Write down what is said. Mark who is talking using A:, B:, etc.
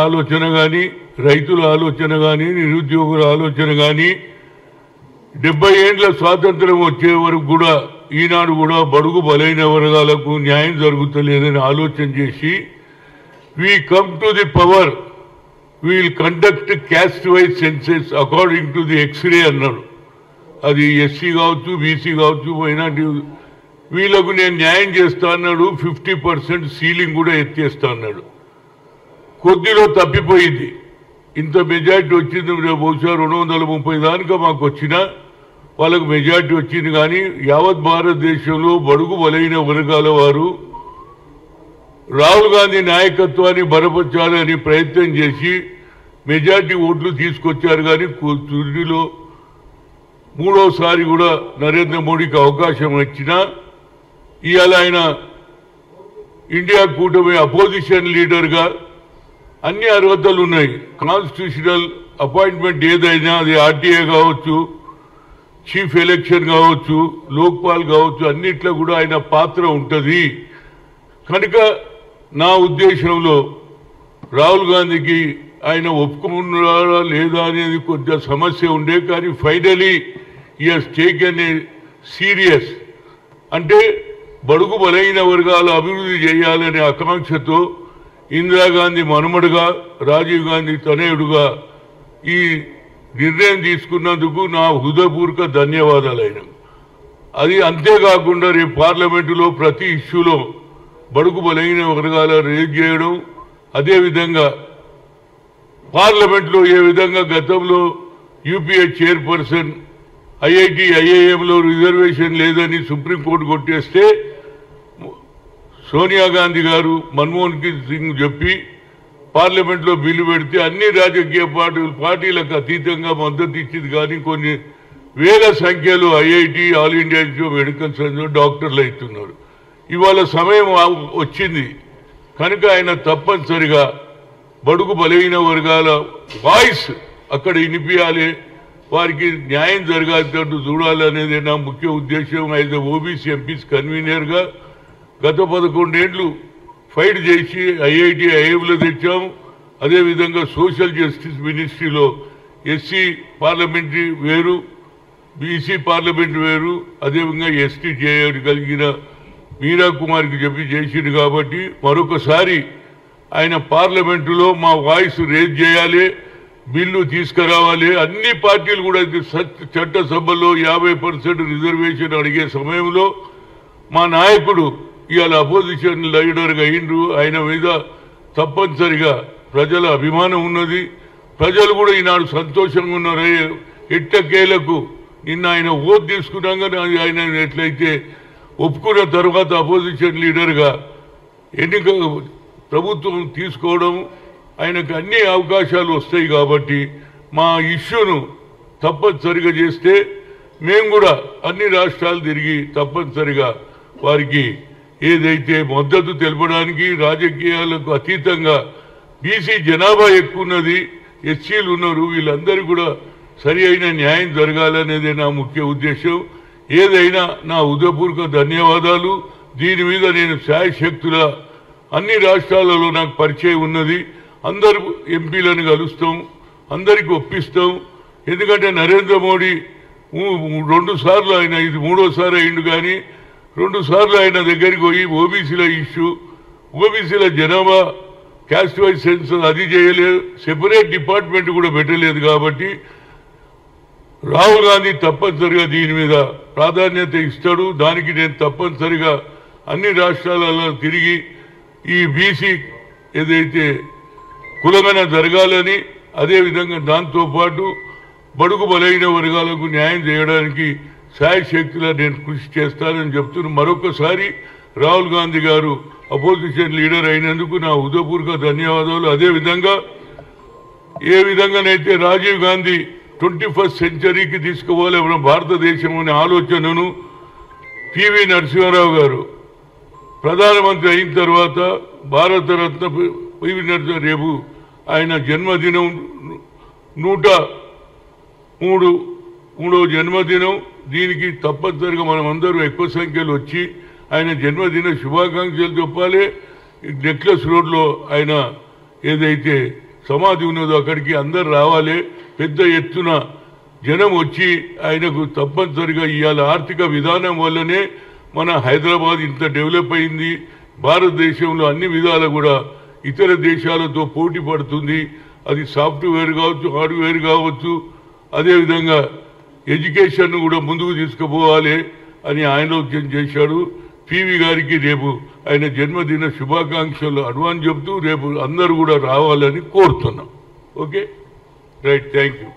A: ఆలోచన కానీ, రైతుల ఆలోచన కానీ, నిరుద్యోగుల ఆలోచన కానీ 70 ఏండ్ల స్వాతంత్రం వచ్చే వరకు కూడా ఈనాడు కూడా బడుగు బలైన వర్గాలకు న్యాయం జరుగుతలేదని ఆలోచన చేసి we come to the power, we will conduct caste wise census according to the X-ray అన్నాడు. అది ఎస్సీ కావచ్చు, బీసీ కావచ్చు, మైనార్టీ వీళ్ళకు నేను న్యాయం చేస్తా అన్నాడు. 50% సీలింగ్ కూడా ఎత్తేస్తా అన్నాడు. కొద్దిలో తప్పిపోయింది. ఇంత మెజార్టీ వచ్చింది, బహుశా 230 దానికా మాకు వచ్చినా వాళ్ళకు మెజార్టీ వచ్చింది. కానీ యావత్ భారతదేశంలో బడుగు బలైన వర్గాల వారు రాహుల్ గాంధీ నాయకత్వాన్ని బలపరచాలని ప్రయత్నం చేసి మెజార్టీ ఓట్లు తీసుకొచ్చారు. కానీ తుదిలో మూడోసారి కూడా నరేంద్ర మోడీకి అవకాశం వచ్చినా ఇవాళ ఆయన ఇండియా కూటమి అపోజిషన్ లీడర్గా అన్ని అర్హతలు ఉన్నాయి. కాన్స్టిట్యూషనల్ అపాయింట్మెంట్ ఏదైనా అది ఆర్టీఏ కావచ్చు, చీఫ్ ఎలక్షన్ కావచ్చు, లోక్పాల్ కావచ్చు, అన్నిట్లో కూడా ఆయన పాత్ర ఉంటుంది. కనుక నా ఉద్దేశంలో రాహుల్ గాంధీకి ఆయన ఒప్పుకున్నారా లేదా అనేది కొద్దిగా సమస్య ఉండే. కానీ ఫైనలీ ఈ హస్ టేకెన్ ఏ సీరియస్, అంటే బడుగు బలైన వర్గాల అభివృద్ధి చేయాలనే ఆకాంక్షతో ఇందిరాగాంధీ మనుమడుగా, రాజీవ్ గాంధీ తనయుడుగా ఈ నిర్ణయం తీసుకున్నందుకు నా హృదయపూర్వక ధన్యవాదాలు ఆయన. అది అంతేకాకుండా రేపు పార్లమెంటులో ప్రతి ఇష్యూలో బడుగు బలైన వర్గాల రేజ్ చేయడం, అదేవిధంగా పార్లమెంట్లో ఏ విధంగా గతంలో యూపీఏ చైర్పర్సన్ ఐఐటి ఐఐఎంలో రిజర్వేషన్ లేదని సుప్రీంకోర్టు కొట్టేస్తే సోనియా గాంధీ గారు మన్మోహన్ సింగ్ చెప్పి పార్లమెంట్లో బిల్లు పెడితే అన్ని రాజకీయ పార్టీలకు అతీతంగా మద్దతు ఇచ్చింది. కానీ కొన్ని వేల సంఖ్యలో IIT, all India institute of medical science డాక్టర్లు అవుతున్నారు. ఇవాళ సమయం వచ్చింది కనుక ఆయన తప్పనిసరిగా బడుగు బలైన వర్గాల వాయిస్ అక్కడ వినిపించాలి, వారికి న్యాయం జరగాల్సినట్టు చూడాలనేది నా ముఖ్య ఉద్దేశం. అయితే ఓబీసీ ఎంపీస్ కన్వీనర్గా గత 11 ఏళ్ళు ఫైట్ చేసి ఐఐటి ఐఐఎంలో తెచ్చాము. అదేవిధంగా సోషల్ జస్టిస్ మినిస్ట్రీలో ఎస్సీ పార్లమెంటరీ వేరు, బీసీ పార్లమెంట్ వేరు, అదేవిధంగా ఎస్టీ చేయగలిగిన మీరా కుమార్కి చెప్పి చేసింది. కాబట్టి మరొకసారి ఆయన పార్లమెంటులో మా వాయిస్ రేజ్ చేయాలి, బిల్లు తీసుకురావాలి. అన్ని పార్టీలు కూడా చట్టసభలో 50% రిజర్వేషన్ అడిగే సమయంలో మా నాయకుడు ఇవాళ అపోజిషన్ లీడర్గా అయిండ్రు. ఆయన మీద తప్పనిసరిగా ప్రజల అభిమానం ఉన్నది. ప్రజలు కూడా ఈనాడు సంతోషంగా ఉన్నారు. ఎట్టకేలకు నిన్న ఆయన ఓటు తీసుకున్నాక ఆయన ఎట్లయితే ఒప్పుకున్న తర్వాత అపోజిషన్ లీడర్గా ఎన్నిక ప్రభుత్వం తీసుకోవడం, ఆయనకు అన్ని అవకాశాలు వస్తాయి. కాబట్టి మా ఇష్యూను తప్పనిసరిగా చేస్తే మేము కూడా అన్ని రాష్ట్రాలు తిరిగి తప్పనిసరిగా వారికి ఏదైతే మద్దతు తెలపడానికి, రాజకీయాలకు అతీతంగా బీసీ జనాభా ఎక్కువ ఉన్నది, ఎస్సీలు ఉన్నారు, వీళ్ళందరూ కూడా సరి అయిన న్యాయం జరగాలనేదే నా ముఖ్య ఉద్దేశం. ఏదైనా నా హృదయపూర్వక ధన్యవాదాలు. దీని మీద నేను శాయశక్తుల అన్ని రాష్ట్రాలలో నాకు పరిచయం ఉన్నది. అందరు ఎంపీలను కలుస్తాం, అందరికి ఒప్పిస్తాం. ఎందుకంటే నరేంద్ర మోడీ 2 సార్లు ఆయన, ఇది 3వ సారి అయిండు. కానీ 2 సార్లు ఆయన దగ్గరికి పోయి ఓబీసీల ఇష్యూ, ఓబీసీల జనాభా క్యాస్ట్ వైజ్ సెన్సస్ అది చేయలేదు, సెపరేట్ డిపార్ట్మెంట్ కూడా పెట్టలేదు. కాబట్టి రాహుల్ గాంధీ తప్పనిసరిగా దీని మీద ప్రాధాన్యత ఇస్తాడు. దానికి నేను తప్పనిసరిగా అన్ని రాష్ట్రాలలో తిరిగి ఈ బీసీ ఏదైతే కులగన జరగాలని, అదేవిధంగా దాంతోపాటు బడుగు బలైన వర్గాలకు న్యాయం చేయడానికి శాయశక్తిగా నేను కృషి చేస్తానని చెప్తున్నా. మరొకసారి రాహుల్ గాంధీ గారు అపోజిషన్ లీడర్ అయినందుకు నా హృదయపూర్వక ధన్యవాదాలు. అదేవిధంగా ఏ విధంగానైతే రాజీవ్ గాంధీ 21st సెంచరీకి తీసుకోవాలి మన భారతదేశం అనే ఆలోచనను పివి నరసింహారావు గారు ప్రధానమంత్రి అయిన తర్వాత భారతరత్న పివి నరసింహారావు రేపు ఆయన జన్మదినం 103వ జన్మదినం. దీనికి తప్పనిసరిగా మనం అందరూ ఎక్కువ సంఖ్యలో వచ్చి ఆయన జన్మదిన శుభాకాంక్షలు చెప్పాలి. నెక్లెస్ రోడ్లో ఆయన ఏదైతే సమాధి ఉన్నదో అక్కడికి అందరు రావాలి, పెద్ద ఎత్తున జనం వచ్చి ఆయనకు తప్పనిసరిగా ఇవాళ ఆర్థిక విధానం వల్లనే మన హైదరాబాద్ ఇంత డెవలప్ అయింది. భారతదేశంలో అన్ని విధాలు కూడా ఇతర దేశాలతో పోటీ పడుతుంది. అది సాఫ్ట్వేర్ కావచ్చు, హార్డ్వేర్ కావచ్చు, అదేవిధంగా ఎడ్యుకేషన్ కూడా ముందుకు తీసుకుపోవాలి అని ఆలోచన చేశాడు. పివి గారికి రేపు ఆయన జన్మదిన శుభాకాంక్షలు అడ్వాన్స్ చెప్తూ రేపు అందరూ కూడా రావాలని కోరుతున్నాం. Okay, right, thank you.